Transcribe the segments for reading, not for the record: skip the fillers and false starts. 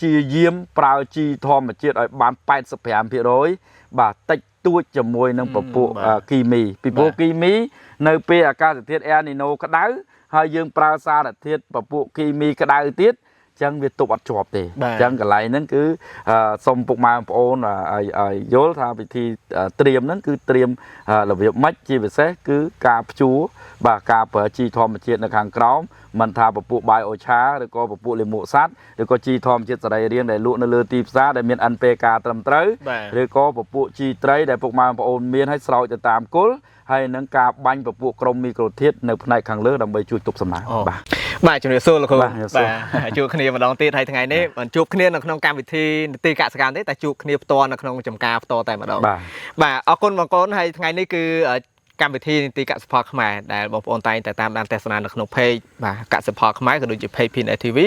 ជាយាមប្រើជីធម្មជាតិឲ្យបាន85% បាទតិចតួចជាមួយនឹងពពួកគីមីពីព្រោះគីមីនៅពេលអាកាសធាតុអែលនីណូក្តៅហើយយើងប្រើសារធាតុពពួកគីមីក្តៅទៀតចឹងវាទប់អត់ជាប់ទេចឹងកន្លែងហ្នឹងគឺសូមពុកម៉ែបងប្អូនឲ្យយល់ថាវិធីត្រៀមហ្នឹងគឺត្រៀមរបៀបម៉េចជាពិសេសគឺការភ្ជួរបាទការប្រើជីធម្មជាតិនៅខាងក្រោមមិនថាពពួកបាយអូឆាឬក៏ពពួកលាមកសត្វឬក៏ជីធម្មជាតិសរីរាង្គដែលលក់នៅលើទីផ្សារដែលមាន NPK ត្រឹមត្រូវឬក៏ពពួកជីត្រីដែលពុកម៉ែបងប្អូនមានឲ្យស្រោចទៅតាមគល់ហើយនឹងការបាញ់ពពួកក្រុមមីក្រូធាតុនៅផ្នែកខាងលើដើម្បីជួយទប់សំណើមបាទជំរាបសួរលោកគ្រូបាទជួបគ្នាម្ដងទៀតហើយថ្ងៃនេះមិនជួបគ្នានៅក្នុងកម្មវិធីនីតិកសិកម្មទេតែជួបគ្នាផ្ទាល់នៅក្នុងចំការផ្ទាល់តែម្ដងបាទអរគុណបងប្អូនហើយថ្ងៃនេះគឺកម្មវិធីនីតិកសិផលខ្មែរដែលបងប្អូនតែងតែតាមដានទស្សនានៅក្នុង page បាទកសិផលខ្មែរក៏ដូចជា page PNS TV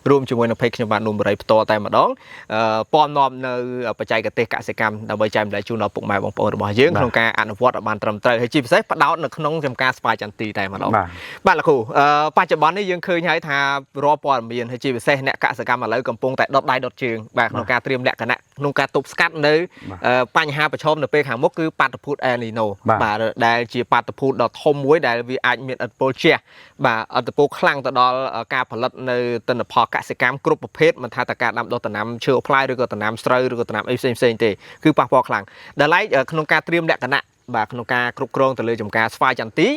រួមជាមួយនឹង page ខ្ញុំបាទនុំបរិយផ្ទាល់តែម្ដងពំនាំនៅបច្ចេកទេសកសិកម្មដើម្បីចែកម្លែកជូនដល់ពុកម៉ែបងប្អូនរបស់យើងក្នុងការអនុវត្តឲ្យបានត្រឹមត្រូវហើយជាពិសេសផ្ដោតនៅក្នុងចំការស្វាយចន្ទីតែម្ដងបាទលោកគ្រូបច្ចុប្បន្ននេះយើងឃើញហើយថារាល់ព័ត៌មានហើយជាពិសេសអ្នកកសិកម្មឥឡូវកំពុងតែដុតដៃដុតជើងបាទក្នុងការត្រៀមលក្ខណៈក្នុងការទប់ស្កាត់នៅបញ្ហាប្រឈមនៅពេលខាងមុខគឺបាតុភូតអេលនីណូបាទដែលជាបាតុភូតដ៏ធំមួយដែលវាអាចមានឥទ្ធិពលជះបាទឥទ្ធិពលខ្លាំងទៅដល់ការផលិតនៅទិន្នផលកសិកម្មគ្រប់ប្រភេទមិនថាតើការដាំដុះដំណាំឈើផ្លែឬក៏ដំណាំស្រូវឬក៏ដំណាំអីផ្សេងៗទេគឺប៉ះពាល់ខ្លាំងដែលឡែកក្នុងការត្រៀមលក្ខណៈបាទក្នុងការគ្រប់គ្រងទៅលើចំការស្វាយចន្ទី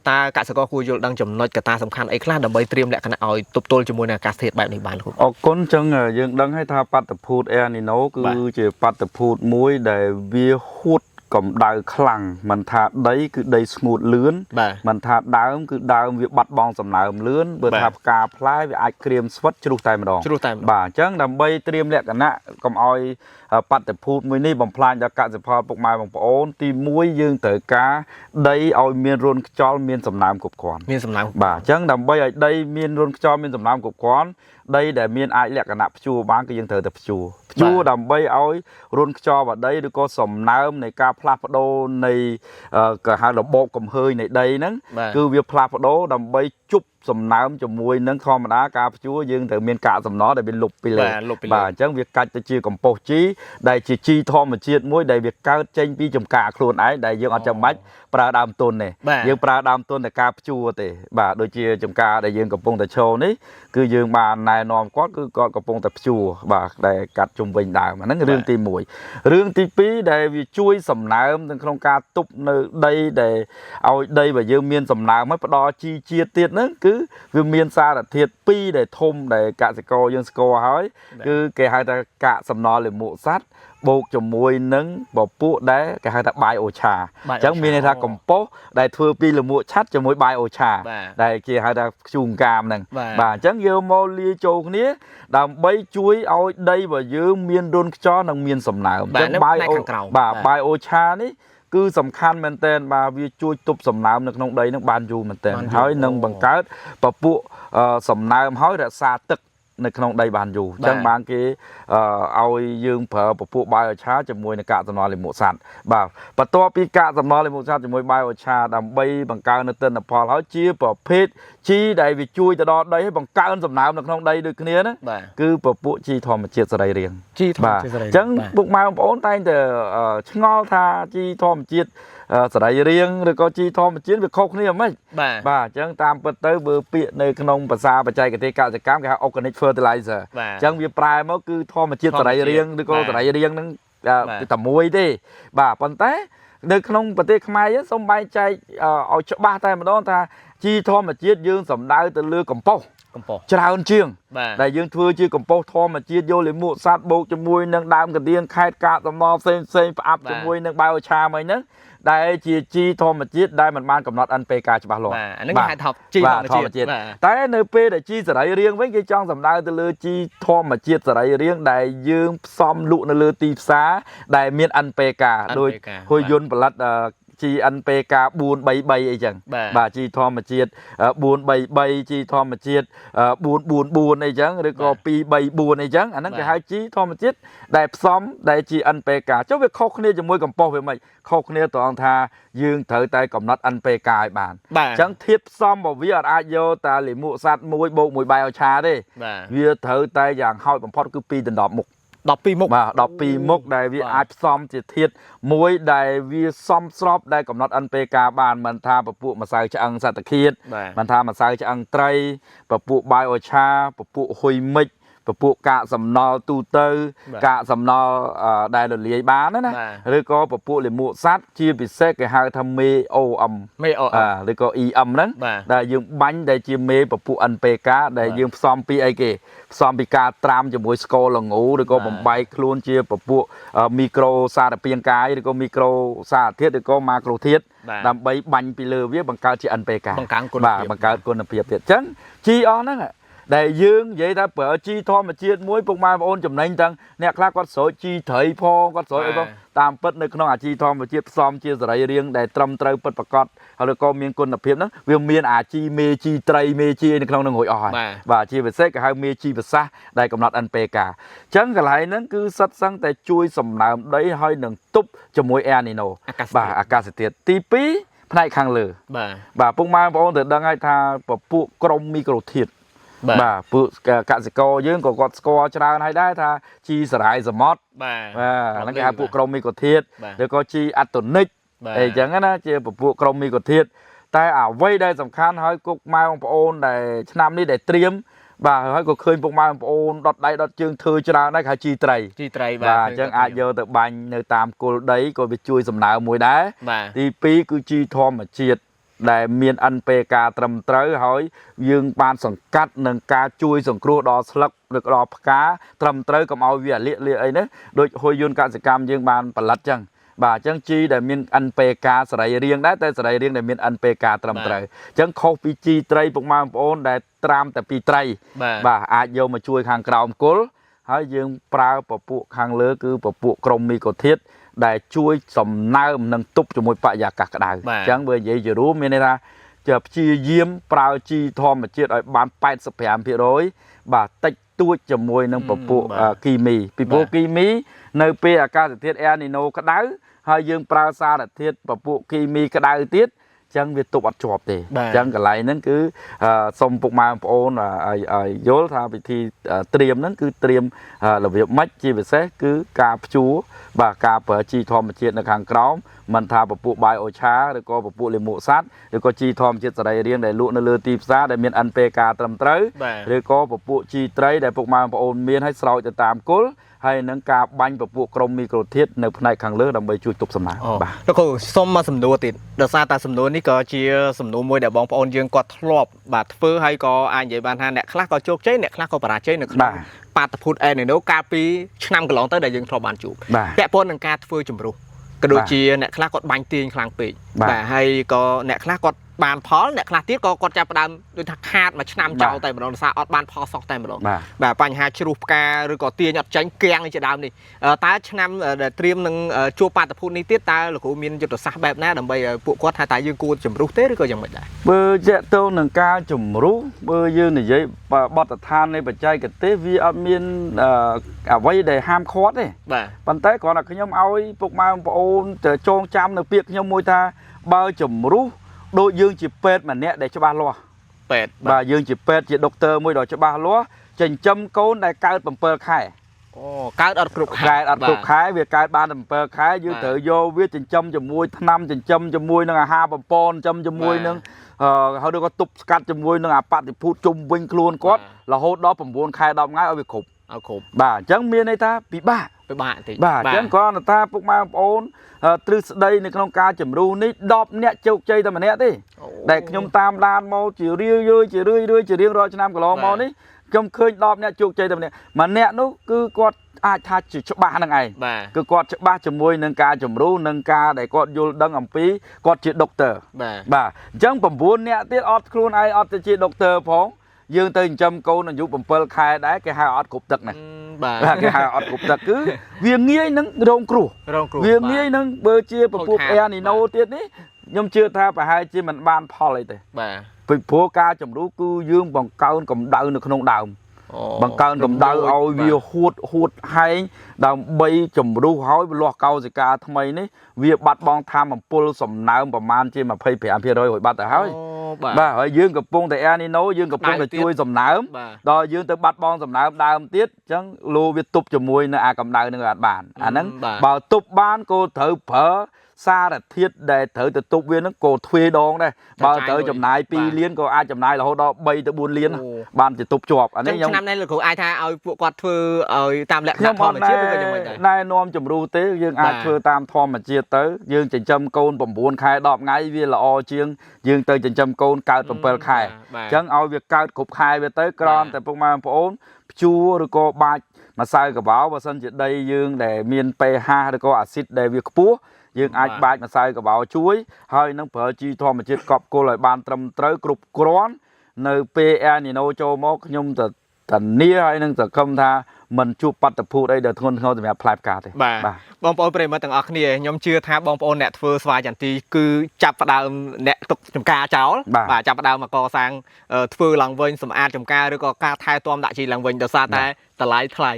តើកសិករគួរយល់ដឹងចំណុចកត្តាសំខាន់អីខ្លះដើម្បីត្រៀមលក្ខណៈឲ្យទប់ទល់ជាមួយនឹងអាកាសធាតុបែបនេះបានលោកអរគុណចឹងយើងដឹងហើយថាបាតុភូតអេលនីណូគឺជាបាតុភូតមួយដែលវាហួតកម្ដៅខ្លាំងមិនថាដីគឺដីស្ងួតលឿនមិនថាដើមគឺដើមវាបាត់បង់សំណើមលឿនបើថាផ្កាផ្លែវាអាចក្រៀមស្វិតជ្រុះតែម្ដងបាទអញ្ចឹងដើម្បីត្រៀមលក្ខណៈកុំឲ្យបាតុភូតមួយនេះបំផ្លាញដល់កសិផលពុកម៉ែបងប្អូនទី1យើងត្រូវការដីឲ្យមានរន្ធខ្យល់មានសំណើមគ្រប់គ្រាន់មានសំណើមបាទអញ្ចឹងដើម្បីឲ្យដីមានរន្ធខ្យល់មានសំណើមគ្រប់គ្រាន់ដីដែលមានអាចលក្ខណៈភ្ជួរបានគឺយើងត្រូវតែភ្ជួរដើម្បីឲ្យរន្ធខ្យល់បាដីឬក៏សំណើមនៃការផ្លាស់ប្ដូរនៃគេហៅរបបកំហើញនៃដីហ្នឹងគឺវាផ្លាស់ប្ដូរដើម្បីជប់សំណើមជាមួយនឹងធម្មតាការភ្ជួរយើងត្រូវមានកាកសំណល់ដែលវាលុបពីលើបាទអញ្ចឹងវាកាច់ទៅជាកំប៉ុស្តជីដែលជាជីធម្មជាតិមួយដែលវាកើតចេញពីចំការខ្លួនឯងដែលយើងអត់ចាំបាច់ប្រើដើមទុនទេយើងប្រើដើមទុនតែការភ្ជួរទេបាទដូចជាចំការដែលយើងកំពុងតែឈរនេះគឺយើងបានណែនាំគាត់គឺគាត់កំពុងតែភ្ជួរបាទដែលកាត់ជុំវិញដើមហ្នឹងរឿងទី1រឿងទី2ដែលវាជួយសំណើមក្នុងការទប់នៅដីដែលឲ្យដីបើយើងមានសំណើមហើយផ្ដល់ជីជាតិទៀតហ្នឹងគឺវាមានសារធាតុ2ដែលធំដែលកសិករយើងស្គាល់ហើយគឺគេហៅថាកាកសំណល់លាមកសត្វបូកជាមួយនឹងពពួកដែលគេហៅថាបាយអូឆាអញ្ចឹងមានន័យថាកំប៉ុស្តដែលធ្វើពីលាមកឆាត់ជាមួយបាយអូឆាដែលគេហៅថាខ្ជូងកាមហ្នឹងបាទអញ្ចឹងយកមកលាយចូលគ្នាដើម្បីជួយឲ្យដីរបស់យើងមានរន្ធខ្យល់និងមានសំណើមអញ្ចឹងបាយអូឆានេះគឺសំខាន់មែនទែនបាទវាជួយទប់សំណើមនៅក្នុងដីនឹងបានយូរមែនទែនហើយនឹងបង្កើតពពួកសំណើមហើយរក្សាទឹកនៅក្នុងដីបានយូរអញ្ចឹងបានគេឲ្យយើងប្រើពពួកបាយអូឆាជាមួយនឹងកាកសំណល់លាមកសត្វបាទបន្ទាប់ពីកាកសំណល់លាមកសត្វជាមួយបាយអូឆាដើម្បីបង្កើននៅទិន្នផលហើយជាប្រភេទជីដែលវាជួយទៅដល់ដីឲ្យបង្កើនសំណើមនៅក្នុងដីដូចគ្នាណាគឺពពួកជីធម្មជាតិសរីរាង្គជីធម្មជាតិសរីរាង្គអញ្ចឹងពុកម៉ែបងប្អូនតែងតែឆ្ងល់ថាជីធម្មជាតិសរីរាង្គឬក៏ជីធម្មជាតិវាខុសគ្នាហ្មងបាទអញ្ចឹងតាមពិតទៅបើពាក្យនៅក្នុងភាសាបច្ចេកទេសកសិកម្មគេហៅ organic fertilizer អញ្ចឹងវាប្រែមកគឺធម្មជាតិសរីរាង្គឬក៏សរីរាង្គនឹងតែមួយទេបាទប៉ុន្តែនៅក្នុងប្រទេសខ្មែរយើងសូមបែងចែកឲ្យច្បាស់តែម្ដងថាជីធម្មជាតិយើងសំដៅទៅលើកំប៉ុស្តច្រើនជាងដែលយើងធ្វើជាកំប៉ុស្តធម្មជាតិយកលាមកសត្វបូកជាមួយនឹងដើមកណ្ដៀងខេត្តកាកសំណល់ផ្សេងផ្អាប់ជាមួយនឹងបាយអូឆាមិញហ្នឹងដែលជាជីធម្មជាតិដែលមិនបានកំណត់ NPK ច្បាស់លាស់អាហ្នឹងគេហៅថាជីធម្មជាតិតែនៅពេលដែលជីសរីរាង្គវិញគេចង់សំដៅទៅលើជីធម្មជាតិសរីរាង្គដែលយើងផ្សំលក់នៅលើទីផ្សារដែលមាន NPK ដូចហ៊ុយយន្តផលិត ជី NPK 433អីចឹងបាទជីធម្មជាតិ433ជីធម្មជាតិ444អីចឹងឬក៏234អីចឹងអាហ្នឹងគេហៅជីធម្មជាតិដែលផ្សំដែលជី NPK ចុះវាខុសគ្នាជាមួយកំប៉ុស្តវាមិនខុសគ្នាត្រង់ថាយើងត្រូវតែកំណត់ NPK ឲ្យបានអញ្ចឹងធាតុផ្សំរបស់វាអាចយកតែលាមកសត្វ1បូក1បាយឲ្យឆាទេវាត្រូវតែយ៉ាងហោចបំផុតគឺ2ដល់10មុខ12មុខបាទ12មុខដែលវាអាចផ្សំជាធាតុមួយដែលវាសមស្របដែលកំណត់ NPK បានមិនថាពពួកម្សៅឆ្អឹងសត្វតាឃាតមិនថាម្សៅឆ្អឹងត្រីពពួកបាយអូឆាពពួកហ៊ុយមិចពពួកកាកសំណល់ទូទៅកាកសំណល់ដែលរលាយបានណាឬក៏ពពួកលាមកសត្វជាពិសេសគេហៅថាមេ OM ឬក៏ EM ហ្នឹងដែលយើងបាញ់ដែលជាមេពពួក NPK ដែលយើងផ្សំពីអីគេផ្សំពីការត្រាំជាមួយស្ករល្ងឬក៏បំបែកខ្លួនជាពពួកមីក្រូសារពាង្គកាយឬក៏មីក្រូសារធាតុឬក៏ម៉ាក្រូធាតុដើម្បីបាញ់ពីលើវាបង្កើតជា NPK បង្កើនគុណភាពទៀតអញ្ចឹងជីអស់ហ្នឹងដែលយើងនិយាយថាប្រើជីធម្មជាតិមួយពុកម៉ែបងប្អូនចំណេញទាំងអ្នកខ្លះគាត់ស្រោចជីត្រីផងគាត់ស្រោចអីផងតាមពិតនៅក្នុងអាជីធម្មជាតិផ្សំជាសរីរាង្គដែលត្រឹមត្រូវពិតប្រាកដហើយក៏មានគុណភាពហ្នឹងវាមានអាជីមេជីត្រីមេជីនៅក្នុងហ្នឹងរួចអស់ហើយបាទជាពិសេសគេហៅមេជីប្រសាសដែលកំណត់ NPK អញ្ចឹងកន្លែងហ្នឹងគឺសិតសឹងតែជួយសំណើមដីហើយនឹងទប់ជាមួយ El Nino បាទអាកាសធាតុទី2ផ្នែកខាងលើបាទពុកម៉ែបងប្អូនត្រូវដឹងហើយថាពពួកក្រុមមីក្រូធាតុបាទពួកកសិករយើងក៏គាត់ស្គាល់ច្រើនហើយដែរថាជីសារាយសមុទ្របាទហ្នឹងគេហៅពួកក្រុមមីក្រូធាតុឬក៏ជីអាតូនិកអីចឹងណាជាពពួកក្រុមមីក្រូធាតុតែអ្វីដែលសំខាន់ហើយគុកម៉ែបងប្អូនដែលឆ្នាំនេះដែលត្រៀមបាទហើយក៏ឃើញពុកម៉ែបងប្អូនដុតដៃដុតជើងធ្វើច្រើនដែរគេហៅជីត្រីបាទអញ្ចឹងអាចយកទៅបាញ់នៅតាមគល់ដីក៏វាជួយសំណើមមួយដែរទី2គឺជីធម្មជាតិដែលមាន NPK ត្រឹមត្រូវហើយយើងបានសង្កាត់នឹងការជួយសង្គ្រោះដល់ស្លឹកឬដល់ផ្កាត្រឹមត្រូវកុំឲ្យវាលាកអីនេះដូចហ៊ុយយន្តកសិកម្មយើងបានផលិតចឹងបាទអញ្ចឹងជីដែលមាន NPK សរីរាង្គដែរតែសរីរាង្គដែលមាន NPK ត្រឹមត្រូវអញ្ចឹងខុសពីជីត្រីពុកម៉ែបងប្អូនដែលត្រាំតែពីត្រីបាទអាចយកមកជួយខាងក្រោមគល់ហើយយើងប្រើពពួកខាងលើគឺពពួកក្រុមមីក្រូធាតុដែលជួយសំណើមនិងទប់ជាមួយបរិយាកាសក្តៅអញ្ចឹងបើនិយាយជារួមមានន័យថាជាព្យាយាមប្រើជីធម្មជាតិឲ្យបាន 85% បាទតិចតួចជាមួយនឹងពពួកគីមីពីព្រោះគីមីនៅពេលអាកាសធាតុ El Nino ក្តៅហើយយើងប្រើសារធាតុពពួកគីមីក្តៅទៀតចឹងវាទប់អត់ជាប់ទេអញ្ចឹងកន្លែងហ្នឹងគឺសុំពុកម៉ែបងប្អូនឲ្យយល់ថាវិធីត្រៀមហ្នឹងគឺត្រៀមរបៀបម៉េចជាពិសេសគឺការភ្ជួរបាទការប្រើជីធម្មជាតិនៅខាងក្រោមមិនថាពពួកបាយអូឆាឬក៏ពពួកលាមកសត្វឬក៏ជីធម្មជាតិសរីរាង្គដែលលក់នៅលើទីផ្សារដែលមាន NPK ត្រឹមត្រូវឬក៏ពពួកជីត្រីដែលពុកម៉ែបងប្អូនមានឲ្យស្រោចទៅតាមគល់ហើយនឹងការបាញ់ពពួកក្រុមមីក្រូធាតុនៅផ្នែកខាងលើដើម្បីជួយទប់សំណើមបាទលោកគ្រូសុំមកសំណួរទៀតដោយសារតែសំណួរនេះក៏ជាសំណួរមួយដែលបងប្អូនយើងគាត់ធ្លាប់បាទធ្វើហើយក៏អាចនិយាយបានថាអ្នកខ្លះក៏ជោគជ័យអ្នកខ្លះក៏បរាជ័យនៅក្នុងបាតុភូត El Nino កាលពីឆ្នាំកន្លងទៅដែលយើងធ្លាប់បានជួបពាក់ព័ន្ធនឹងការធ្វើជំរុះក៏ដូចជាអ្នកខ្លះគាត់បាញ់ទាញខ្លាំងពេកបាទហើយក៏អ្នកខ្លះគាត់បានផលអ្នកខ្លះទៀតក៏គាត់ចាប់ផ្ដើមដូចថាខាតមួយឆ្នាំចោលតែម្ដងដោយសារអត់បានផលសោះតែម្ដងបាទបញ្ហាជ្រុះផ្កាឬក៏ទាញអត់ចាញ់គាំងជាដើមនេះតើឆ្នាំដែលត្រៀមនឹងជួបបាតុភូតនេះទៀតតើលោកគ្រូមានយុទ្ធសាស្ត្របែបណាដើម្បីឲ្យពួកគាត់ថាតើយើងគួរជំរុះទេឬក៏យ៉ាងម៉េចដែរបើជាក់ទៅនឹងការជំរុះបើយើងនិយាយបទដ្ឋាននៃបច្ចេកទេសវាអត់មានអ្វីដែលហាមឃាត់ទេបាទប៉ុន្តែគ្រាន់តែខ្ញុំឲ្យពុកម៉ែបងប្អូនទៅចងចាំនៅពាក្យខ្ញុំមួយថាបើជំរុះដូចយើងជាពេទ្យម្នាក់ដែលច្បាស់លាស់ពេទ្យបាទយើងជាពេទ្យជាដុកទ័រមួយដ៏ច្បាស់លាស់ចិញ្ចឹមកូនដែលកើត7ខែអូកើតអត់គ្រប់ខែកើតអត់គ្រប់ខែវាកើតបានតែ7ខែយើងត្រូវយកវាចិញ្ចឹមជាមួយថ្នាំចិញ្ចឹមជាមួយនឹងអាហារបំពន់ចិញ្ចឹមជាមួយនឹងហើយឬក៏ទប់ស្កាត់ជាមួយនឹងអាបត្តិភូតជុំវិញខ្លួនគាត់រហូតដល់9ខែ10ថ្ងៃឲ្យវាគ្រប់បាទអញ្ចឹងមានន័យថាពិបាកតិចបាទអញ្ចឹងគ្រាន់តែថាពុកម៉ែបងប្អូនទ្រឹស្ដីនៅក្នុងការជំរុះនេះ10នាក់ជោគជ័យតែម្នាក់ទេដែលខ្ញុំតាមដានមកជារឿយជារឿយជារៀងរាល់ឆ្នាំកន្លងមកនេះខ្ញុំឃើញ10នាក់ជោគជ័យតែម្នាក់នោះគឺគាត់អាចថាជាច្បាស់នឹងឯងគឺគាត់ច្បាស់ជាមួយនឹងការជំរុះនឹងការដែលគាត់យល់ដឹងអំពីគាត់ជាដុកទ័របាទអញ្ចឹង9នាក់ទៀតអត់ខ្លួនឯងអត់ទៅជាដុកទ័រផង dương tới châm câu là giúp bầm pơ khai đá cái hai ọt cục tật này cái hai ọt cục tật cứ viên nghĩa nâng rong cừu viên nghĩa nâng bơ chia bờ buộc e này nâu tiết đấy nhưng chưa tha phải hai chia mình ban pho lại thế vì phố ca chồng đú cứ dương bằng cao cầm đau được không đau bằng cao cầm đau ôi vì hụt hay đau bay chồng đú hói lo cao gì cả thay mấy đấy việc bắt bong tham bằng pol sầm náo bằng man chia mà phê phê phía rồi bắt tại hói bà hỏi dương gặp pung tại e này nấu dương gặp pung là chui sầm náo rồi dương tới bắt bong sầm náo đau tiết chẳng lô việc tục chồng mùi nữa cầm đau nữa bản nắng bảo tục ban cô thử phở xa là thiết để thử từ tục viên nó cổ thuê đón đây bao tới chấm nai pi liên có ai chấm nai là hôm đó bay tới buôn liên ban chỉ tục chọp anh ấy năm nay là của ai tha ao phụ quạt phơi ở tam lệ tam thom mà chia với cái chấm này nom chấm ru tế dương ai phơi tam thom mà chia tới dương chỉ chấm côn bầm buôn khai đọp ngay vì là o chiêng dương tới chỉ chấm côn cao bầm pel khai chẳng ao việc cao cục khai về tới conแต่พวกมาพอchua rồi có ba mà sai cả báo và sân chỉ đây dương để miền pH rồi có axit để việc búa dương ai bài mà sai cả bảo chuối hơi nó phở chi thò mà chết cọp cô lại ban trầm tới cục cron nơi pe này nô cho mốc nhung từ tận nia hay nâng từ không tha mình chụp bắt tập phụ đây để thôn không thì mẹ plap cả thế bong bóngประเด็นมาต่างออกนี่ยมเชื่อท่าบองปอนเน็ตเฟอร์สวายจันทีคือจับประดาวเน็ตตกจมกาเจ้าบ่าจับประดาวมาก่อสร้างเฟอร์หลังเวินสมอาจจมกาหรือก็กาไทยตัวมดัชชีหลังเวินจะซาแต่ตะไลไทย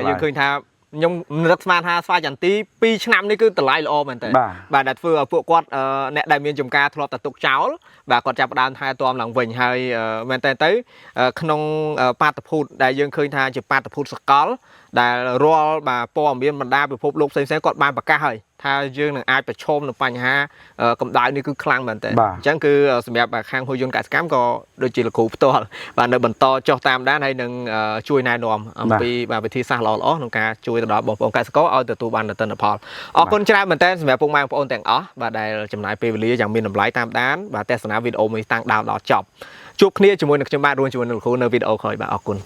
ยังเคยท่าnhung rất smart ha xoay chẳng tí pi năm đấy cứ từ lại lo mình thế bà đặt vừa phụ quát nẹt đại miền trồng ca thọ tập tục cháu bà còn chặt đàn hai tôm lằng vịnh hai mình tên tới không pa tập hụt đại dương khơi tha chụp pa tập hụt score đại roll bà po miền mình đa bị phục lục xem còn ba bạc ca hơi tha dương là ai phải chôm là phải ha cầm đạiนี่คือคลั่งเหมือนแต่จังคือสำหรับแบบข้างหัวยนต์กัดสกัมก็โดยจีละคูตัวvà nơi bẩn to cho tam đá hay nâng chui nai nòm vì và về thi xa lò ló nông cá chui đó bông bông cá sấu ở từ tu ban từ tân Nepal ở con trai mình tên sำหรับพวกmangพวกônแต่งอ๋อvà đâyจำนายปีวิลีอย่างมีน้ำไหลตามด้านvàแต่สนามวิดีโอมีตั้งดาวดอจบจุกนี้จมูกนักจำบ้านรวนจมูกนักครูในวิดีโอคอยแบบออกคุณ